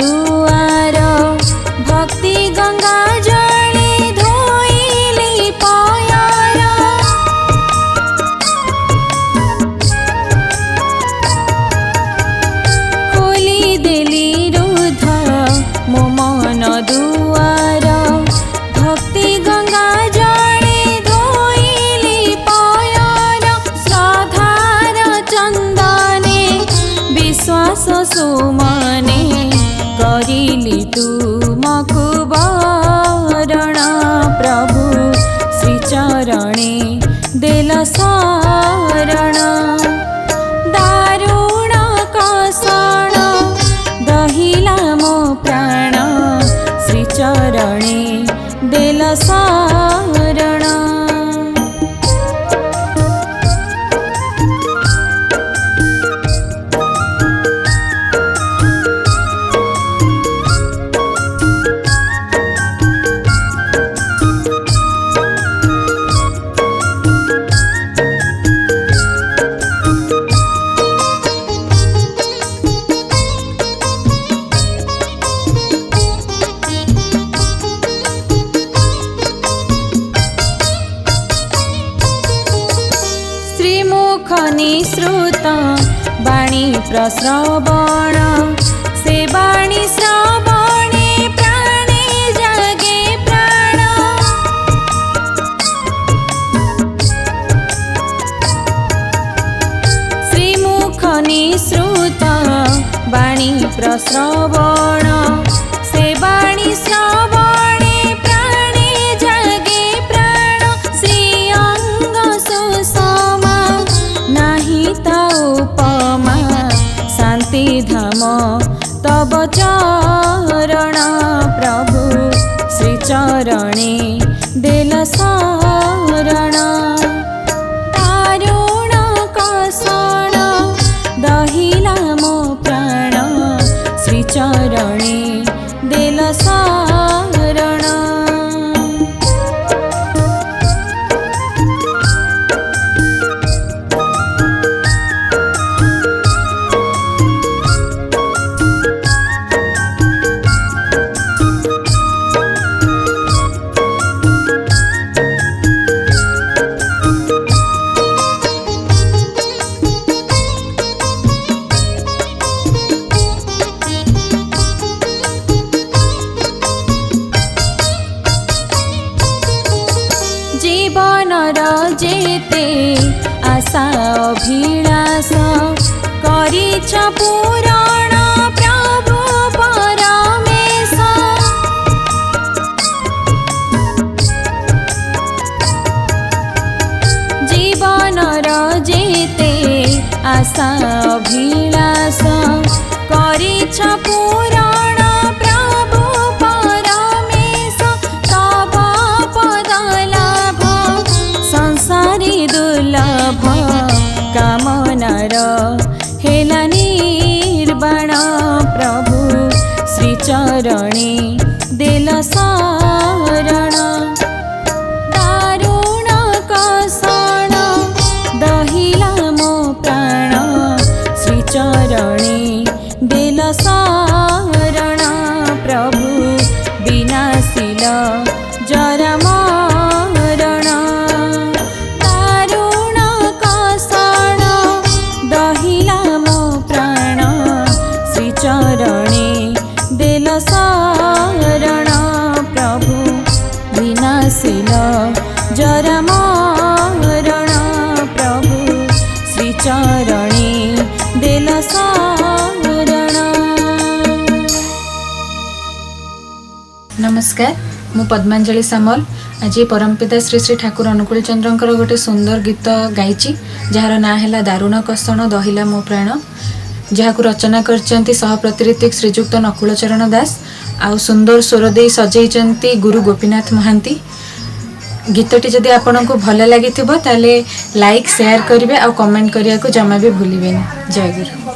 दुआर भक्ति गंगा जले धोइली पायार खोली देली रुद्ध मो मन दुआर भक्ति गंगा जले धोइली पायार श्रद्धार चंदने विश्वास सुमने करिली तुमको वरण प्रभु श्रीचरणे देल शरण दारुण कषण दहिला मो प्राण श्रीचरणे देल शरण। श्रीमुख निसृत वाणी प्रश्रवण से वाणी श्रवणे प्राणे जगे प्राण श्रीमुख निसृत वाणी प्रश्रवण से वाणी श्रवणे प्राणे जगे प्राण श्री अंग सुषमा नाही ता उपमा शांति धाम तब चरण प्रभु श्रीचरणे देल शरण दारुण कषण दहिला मो प्राण श्रीचरणे देल शरण। जीवनर जेते आशा अभिलाष करिछ पूरण प्रभु परमेश जीवनर जेते आशा अभिलाष करिछ पूरण प्रभु परमेश तब पद लाभ संसारी दुर्लभ कामनार हेला निर्वाण प्रभु श्रीचरणे देल शरण दारुण कषण दहिला मो प्राण श्रीचरणे देल शरण प्रभु विनाशिल जरा मरण दारुण कषण दहिला मो प्राण श्रीचरणे देल शरण प्रभु विनाशिल जरा मरण प्रभु श्रीचरणे देल शरण। नमस्कार, मु पद्मांजलि सामल। आज परमपिता श्री श्री ठाकुर अनुकूल चंद्रंकर गोटे सुंदर गीत गाइची जार ना है दारुण कषण दहिला मो प्राण, जहाँ रचना करचंती सह प्रतिऋतिक श्रीजुक्त नकुल चरण दास आउ सुंदर स्वर दे सजैचंती गुरु गोपीनाथ महांती। गीतटी जदि आपन को भल लगी लाइक शेयर करेंगे और कमेंट करने को जमा भी भूलिए। जय गुरु।